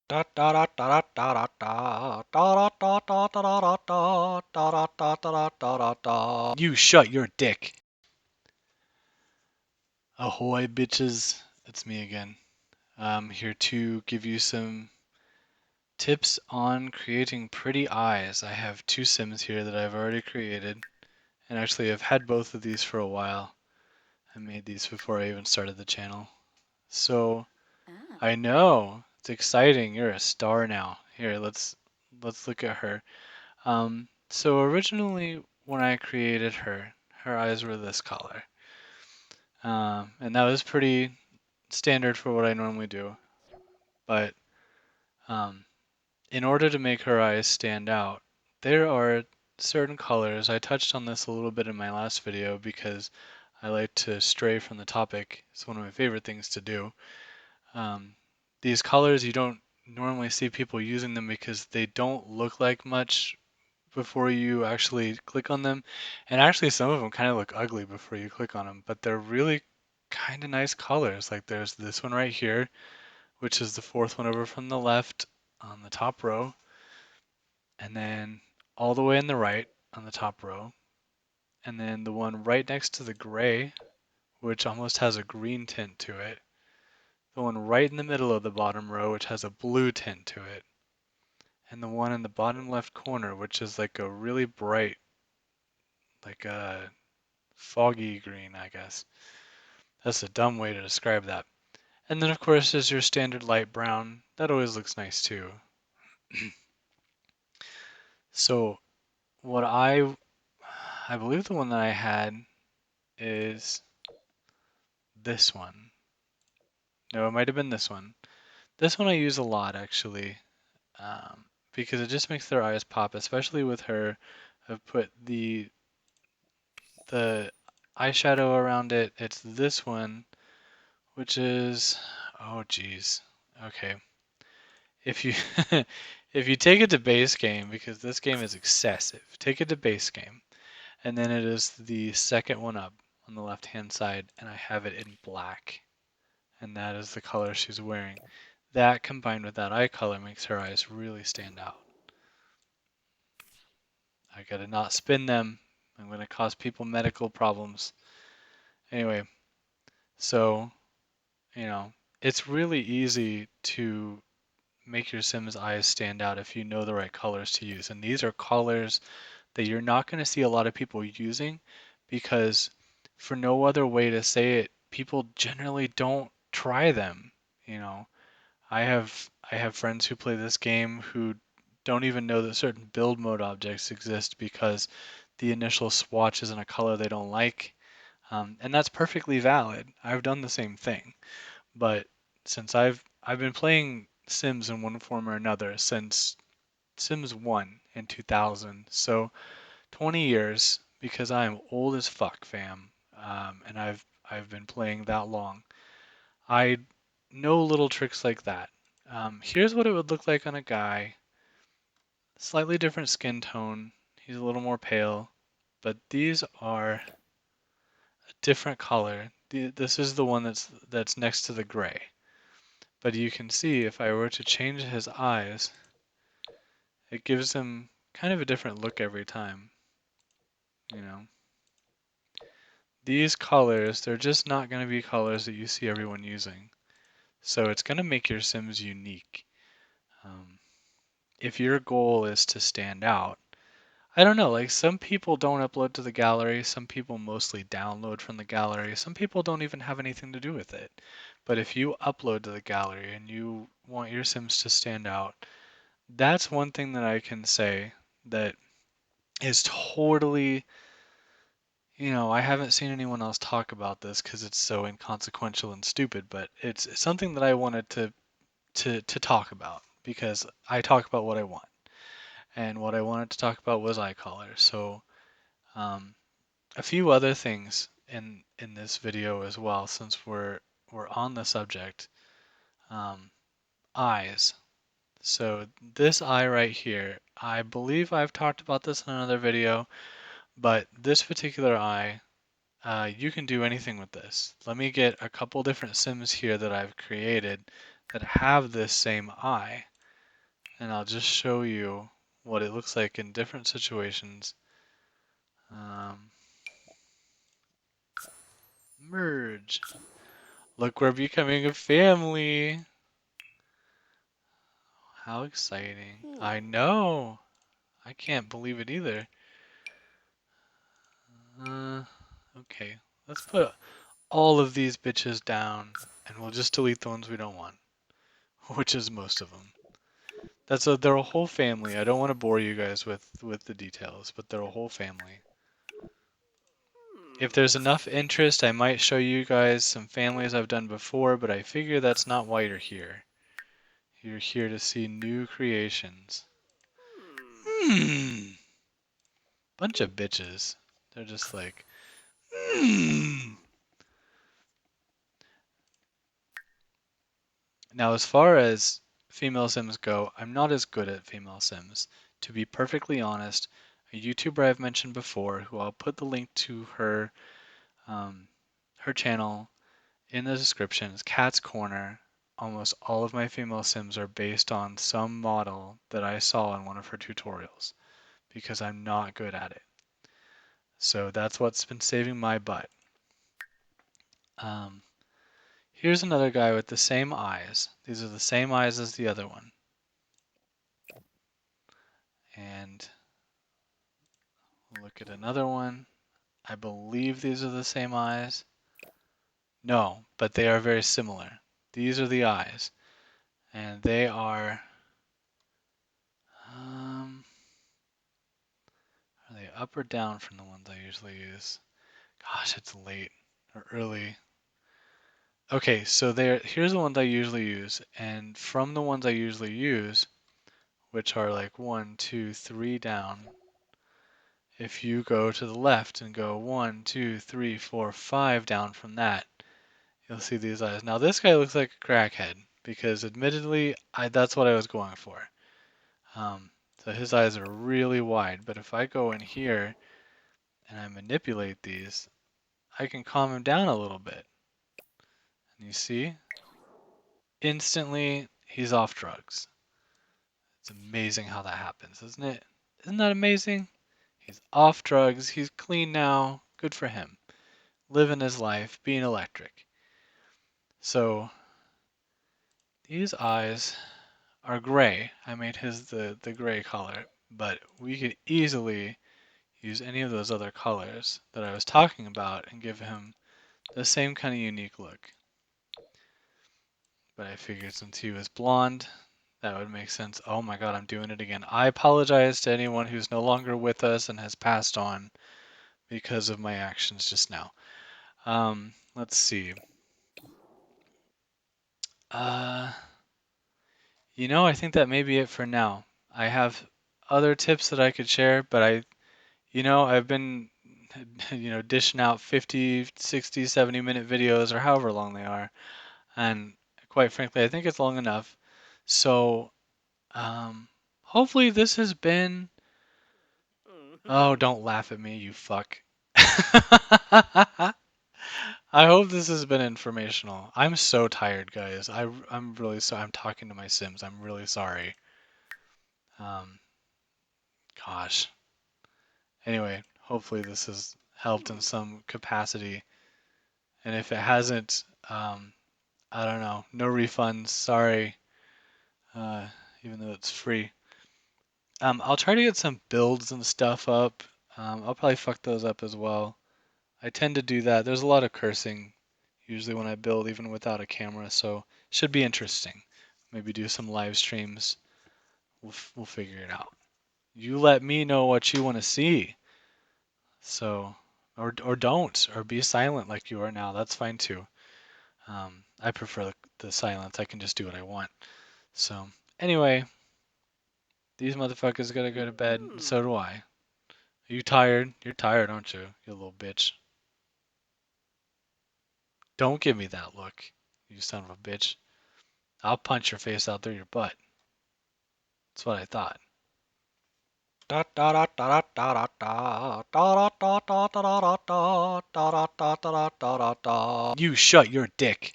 Da da da da da da da da da da da da da da da da da da da. You shut your dick. Ahoy, bitches! It's me again. I'm here to give you some tips on creating pretty eyes. I have two Sims here that I've already created, and actually I've had both of these for a while. I made these before I even started the channel. So Ah. I know it's exciting. You're a star now. Here, let's look at her. So originally when I created her, her eyes were this color. And that was pretty standard for what I normally do. But um, in order to make her eyes stand out, there are certain colors. I touched on this a little bit in my last video because I like to stray from the topic. It's one of my favorite things to do. Um, these colors, you don't normally see people using them because they don't look like much before you actually click on them. And actually, some of them kind of look ugly before you click on them, but they're really kind of nice colors. Like there's this one right here, which is the fourth one over from the left on the top row, and then all the way in the right on the top row, and then the one right next to the gray, which almost has a green tint to it, the one right in the middle of the bottom row, which has a blue tint to it, and the one in the bottom left corner, which is like a really bright, like a foggy green, I guess. That's a dumb way to describe that. And then, of course, there's your standard light brown. That always looks nice too. So, what I believe the one that I had is this one. No, it might have been this one. This one I use a lot actually, because it just makes their eyes pop, especially with her. I've put the eyeshadow around it. It's this one, which is, oh geez, okay. If you if you take it to base game, because this game is excessive, take it to base game, and then it is the second one up on the left hand side, and I have it in black, and that is the color she's wearing. That combined with that eye color makes her eyes really stand out. I gotta not spin them. I'm gonna cause people medical problems. Anyway, so it's really easy to make your Sims eyes stand out if you know the right colors to use. And these are colors that you're not going to see a lot of people using because for no other way to say it, people generally don't try them. You know, I have friends who play this game who don't even know that certain build mode objects exist because the initial swatch is in a color they don't like. And that's perfectly valid. I've done the same thing. But since I've been playing Sims in one form or another since Sims 1 in 2000, so 20 years because I am old as fuck, fam. And I've been playing that long. I know little tricks like that. Here's what it would look like on a guy. Slightly different skin tone. He's a little more pale, but these are a different color. This is the one that's next to the gray. But you can see if I were to change his eyes, it gives him kind of a different look every time, you know. These colors, they're just not going to be colors that you see everyone using. So it's going to make your Sims unique. Um, if your goal is to stand out, I don't know, like some people don't upload to the gallery, some people mostly download from the gallery, some people don't even have anything to do with it. But if you upload to the gallery and you want your Sims to stand out, that's one thing that I can say that is totally, I haven't seen anyone else talk about this because it's so inconsequential and stupid, but it's something that I wanted to talk about because I talk about what I want. And what I wanted to talk about was eye color. So, um, a few other things in this video as well, since we're on the subject. Um, Eyes. So this eye right here, I believe I've talked about this in another video, but this particular eye, you can do anything with this. Let me get a couple different Sims here that I've created that have this same eye. and I'll just show you what it looks like in different situations. Merge. Look, we're becoming a family. How exciting. I know. I can't believe it either. Okay. Let's put all of these bitches down, and we'll just delete the ones we don't want, which is most of them. They're a whole family. I don't want to bore you guys with the details, but they're a whole family. If there's enough interest, I might show you guys some families I've done before, but I figure that's not why you're here. You're here to see new creations. Bunch of bitches. They're just like, Now, as far as female Sims go, I'm not as good at female Sims. To be perfectly honest, a YouTuber I've mentioned before, who I'll put the link to her channel in the description, is Cat's Corner. Almost all of my female Sims are based on some model that I saw in one of her tutorials, because I'm not good at it. So that's what's been saving my butt. Here's another guy with the same eyes. These are the same eyes as the other one. And look at another one. I believe these are the same eyes. No, but they are very similar. These are the eyes. And they are they up or down from the ones I usually use? Gosh, it's late or early. Okay, so here's the ones I usually use, and from the ones I usually use, which are like 1, 2, 3 down, if you go to the left and go 1, 2, 3, 4, 5 down from that, you'll see these eyes. Now this guy looks like a crackhead, because admittedly, that's what I was going for. So his eyes are really wide, but if I go in here and I manipulate these, I can calm him down a little bit. And you see? Instantly, he's off drugs. It's amazing how that happens, isn't it? Isn't that amazing? He's off drugs, he's clean now, good for him. Living his life, being electric. So, these eyes are gray. I made his the gray color, but we could easily use any of those other colors that I was talking about and give him the same kind of unique look. But I figured since he was blonde, that would make sense. Oh my god, I'm doing it again. I apologize to anyone who's no longer with us and has passed on because of my actions just now. Let's see. I think that may be it for now. I have other tips that I could share, but I've been, dishing out 50, 60, 70-minute videos or however long they are. And quite frankly, I think it's long enough. So, hopefully this has been, oh, don't laugh at me, you fuck. I hope this has been informational. I'm so tired, guys. I'm really sorry. I'm talking to my Sims. I'm really sorry. Um, Gosh. Anyway, hopefully this has helped in some capacity. And if it hasn't, I don't know. No refunds. Sorry. Even though it's free. I'll try to get some builds and stuff up. I'll probably fuck those up as well. I tend to do that. There's a lot of cursing usually when I build, even without a camera, so should be interesting. Maybe do some live streams. We'll figure it out. You let me know what you want to see. So, or don't, or be silent like you are now. That's fine too. I prefer the silence. I can just do what I want. So, anyway, these motherfuckers gotta go to bed, and so do I. Are you tired? You're tired, aren't you? You little bitch. Don't give me that look, you son of a bitch. I'll punch your face out through your butt. That's what I thought. You shut your dick.